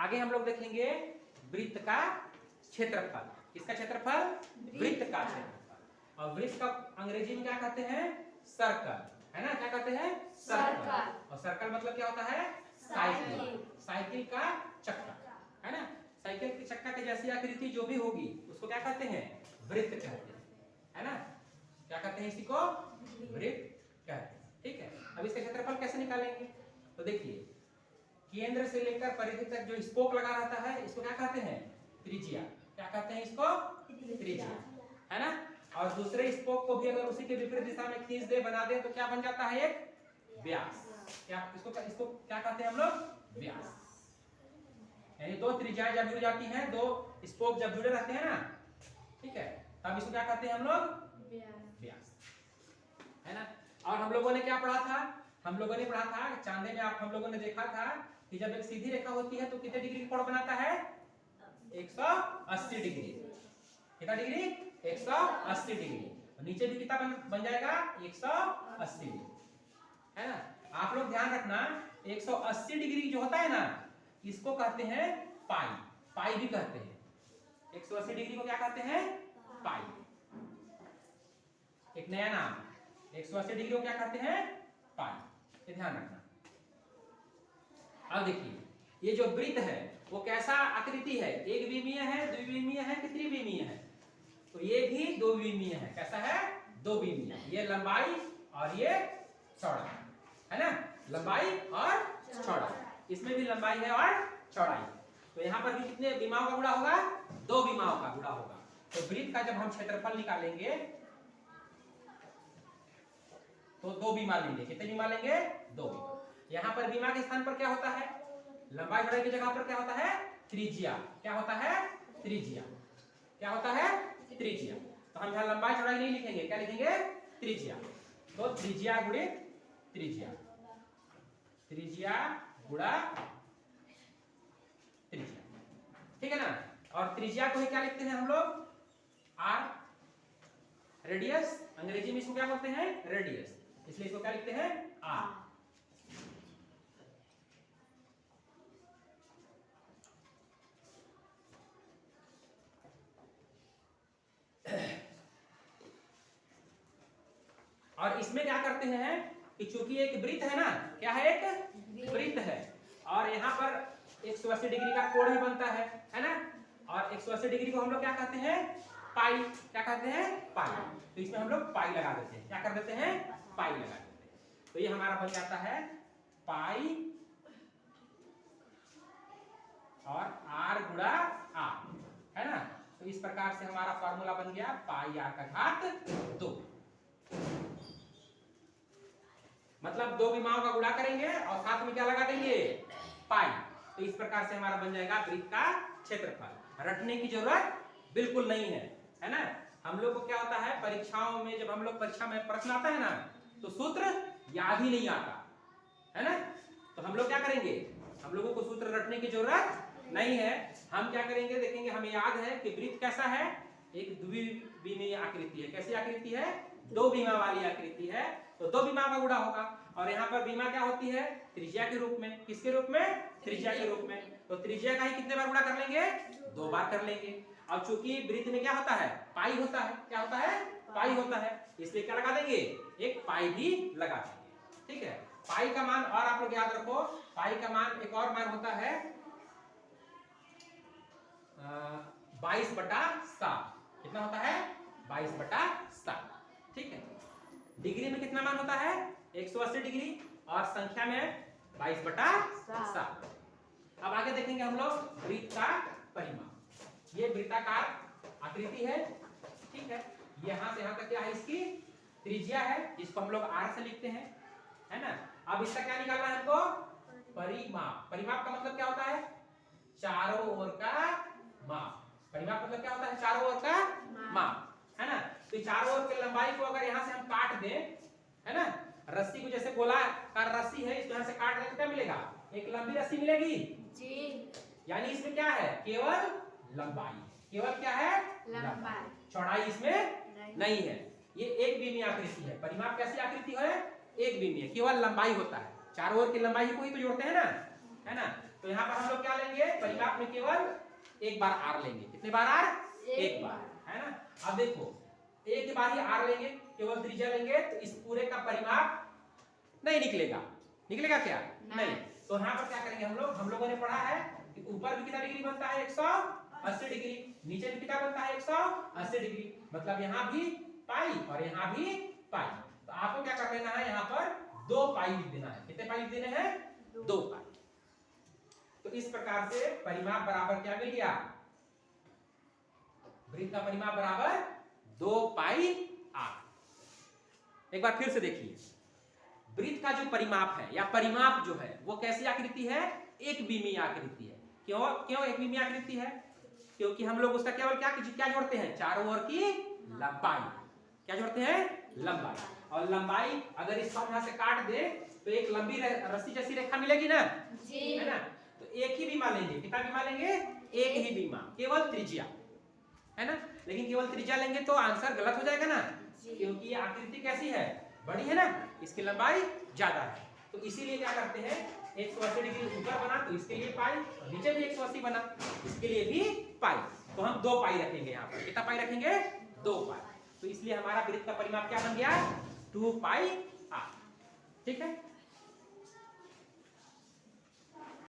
आगे हम लोग देखेंगे वृत्त का क्षेत्रफल। किसका क्षेत्रफल? वृत्त का क्षेत्रफल। और वृत्त का अंग्रेजी में क्या कहते हैं? सर्कल, है ना? क्या कहते हैं? सर्कल। और सर्कल मतलब क्या होता है? साइकिल। साइकिल का चक्का, है ना? साइकिल के चक्का की जैसी आकृति जो भी होगी उसको क्या कहते हैं? वृत्त कहते हैं, है ना? क्या कहते हैं? इसी को वृत्त कहते हैं। ठीक है, अब इसका क्षेत्रफल कैसे निकालेंगे? तो देखिए, केंद्र से लेकर परिधि तक जो स्पोक लगा रहता है इसको क्या कहते हैं? त्रिज्या। क्या कहते हैं इसको? त्रिज्या, है ना? और दूसरे स्पोक को भी अगर उसी के विपरीत दिशा में खींच दे, बना दे, तो क्या बन जाता है? एक व्यास। क्या इसको क्या कहते हैं हम लोग? व्यास। यानी दो त्रिज्याएं जब जुड़ जाती हैं, दो स्पोक जब जुड़े रहते हैं ना, ठीक है, तब इसको क्या कहते हैं हम लोग? व्यास, है ना? और हम लोगों ने क्या पढ़ा था? हम लोगों ने पढ़ा था चांदे में, हम लोगों ने देखा था कि जब एक सीधी रेखा होती है तो कितने डिग्री का कोण बनाता है? 180 डिग्री। कितना डिग्री? 180 डिग्री। नीचे भी कितना बन जाएगा? 180 डिग्री, है ना? आप लोग ध्यान रखना, 180 डिग्री जो होता है ना, इसको कहते हैं पाई। पाई भी कहते हैं। 180 डिग्री को क्या कहते हैं? पाई। एक नया नाम, 180 डिग्री को क्या कहते हैं? पाई। ये ध्यान रखना। अब देखिए, ये जो वृत्त है वो कैसा आकृति है? एक विमीय है, द्विविमीय है कि त्रिविमीय है? तो ये भी दो विमीय है। कैसा है? दो विमीय। ये लंबाई और ये चौड़ाई, है ना? लंबाई और चौड़ाई। इसमें भी लंबाई है और चौड़ाई। तो यहाँ पर भी कितने विमाओं का गुणा होगा? दो विमाओं का गुणा होगा। तो वृत्त का जब हम क्षेत्रफल निकालेंगे तो दो बीमा लेंगे। कितने बीमा लेंगे? दो बीमा। यहाँ पर बीमा के स्थान पर क्या होता है? लंबाई चौड़ाई की जगह पर क्या होता है? त्रिज्या। क्या होता है? त्रिज्या। क्या होता है? त्रिज्या। तो हम यहाँ लंबाई चौड़ाई नहीं लिखेंगे, क्या लिखेंगे? त्रिज्या। तो त्रिज्या गुणित त्रिज्या, त्रिज्या गुणा त्रिज्या, ठीक है ना? और त्रिज्या को ही क्या लिखते हैं हम लोग? आर। रेडियस, अंग्रेजी में इसको क्या बोलते हैं? रेडियस। इसलिए इसको क्या लिखते हैं? आर। और इसमें क्या करते हैं कि चूंकि एक वृत्त है ना, क्या है? एक वृत्त है, और यहाँ पर 180 डिग्री का कोण भी बनता है ना? और 180 डिग्री को हम लोग क्या कहते हैं? पाई। क्या कहते हैं? पाई। तो इसमें हम लोग पाई लगा देते हैं। क्या कर देते हैं? पाई लगा देते हैं। तो ये हमारा बन जाता है पाई और आर गुणा आर, है ना? तो इस प्रकार से हमारा फॉर्मूला बन गया पाई आर का घात 2। मतलब दो विमाओं का गुणा करेंगे और साथ में क्या लगा देंगे? पाई। तो इस प्रकार से हमारा बन जाएगा वृत्त का क्षेत्रफल। रटने की जरूरत बिल्कुल नहीं है ना? हम लोग को क्या होता है, परीक्षाओं में जब हम लोग परीक्षा में प्रश्न आता है ना, तो सूत्र याद ही नहीं आता, है ना? तो हम लोग क्या करेंगे? हम लोगों को सूत्र रटने की जरूरत नहीं है। हम क्या करेंगे? देखेंगे, हमें याद है कि वृत्त कैसा है? एक द्विविमीय आकृति है। कैसी आकृति है? दो बीमा वाली आकृति है। तो दो बीमा का गुणा होगा। और यहाँ पर बीमा क्या होती है? त्रिज्या के रूप में। किसके रूप में? त्रिज्या के रूप में। तो त्रिज्या का ही कितने बार गुणा कर लेंगे? दो बार कर लेंगे। और चूंकि वृत्त में क्या होता है? पाई होता है। क्या होता है? पाई होता है। इसलिए क्या लगा देंगे? एक पाई भी लगा देंगे, ठीक है? पाई का मान, और आप लोग याद रखो, पाई का मान एक और मान होता है 22/7। कितना होता है? 22/7, ठीक है? डिग्री में कितना मान होता है? 180 डिग्री, और संख्या में 22/7। अब आगे देखेंगे हम लोग वृत्त का परिमाप। ये वृत्ताकार आकृति है, ठीक है? यहां से यहां तक क्या है? इसकी त्रिज्या है, जिसको हम लोग आर से लिखते हैं, है ना? अब इसका क्या निकालना है हमको? परिमाप। परिमाप का मतलब क्या होता है? चारों ओर का माप। परिमाप मतलब क्या होता है? चारों ओर का माप, है ना? तो चारों ओर की लंबाई को अगर यहाँ से हम काट दें, है ना, रस्सी को, जैसे गोलाकार रस्सी है, इसको यहाँ से काट दें तो क्या मिलेगा? एक लंबी रस्सी मिलेगी जी। यानी इसमें क्या है? केवल लंबाई। केवल क्या है? लंबाई। चौड़ाई इसमें नहीं है। ये एक बीमीय आकृति है। परिमाप कैसी आकृति है? एक बीमीय। केवल लंबाई होता है। चारों ओर की लंबाई को ही तो जोड़ते हैं ना, है ना? तो यहाँ पर हम लोग क्या लेंगे? परिमाप परिमाप में केवल एक बार आर लेंगे। कितने बार आर? एक बार, है ना। अब देखो एक ही बार ही आर लेंगे, केवल त्रिज्या लेंगे तो इस पूरे का परिमाप नहीं निकलेगा। निकलेगा क्या? नहीं। तो यहाँ पर क्या करेंगे हम लोगों ने पढ़ा है कि ऊपर भी कितना डिग्री बनता है? 180 डिग्री। नीचे भी कितना बनता है? 180 डिग्री। मतलब यहाँ भी पाई और यहाँ भी पाई। तो आपको क्या कर लेना है, यहाँ पर 2 पाई लिख देना है। कितने पाई लिख देने हैं? 2 पाई। तो इस प्रकार से परिमाप बराबर क्या मिल गया? वृत्त का परिमाप बराबर 2 पाई आर। एक बार फिर से देखिए, वृत्त का जो परिमाप है या परिमाप जो है वो कैसी आकृति है? एक बीमी आकृति है। क्यों एक बीमी आकृति है? क्योंकि हम लोग उसका केवल क्या जोड़ते हैं? चारों ओर की लंबाई। क्या जोड़ते हैं? लंबाई। और लंबाई अगर इसको यहां से काट दे तो एक लंबी रस्सी जैसी रेखा मिलेगी ना जी, है ना। तो एक ही बीमा लेंगे। कितना बीमा लेंगे? एक ही बीमा, केवल त्रिज्या, है ना। लेकिन केवल त्रिज्या लेंगे तो आंसर गलत हो जाएगा ना, क्योंकि ये आकृति कैसी है? बड़ी है ना, इसकी लंबाई ज्यादा है। तो इसीलिए क्या करते हैं, 180 डिग्री ऊपर बना तो इसके लिए पाई, और नीचे भी 180 बना इसके लिए भी पाई। तो हम 2 पाई रखेंगे यहाँ पर। कितना पाई रखेंगे? 2 पाई। तो इसलिए हमारा वृत्त का परिमाप क्या बन गया? 2 पाई आर। ठीक है।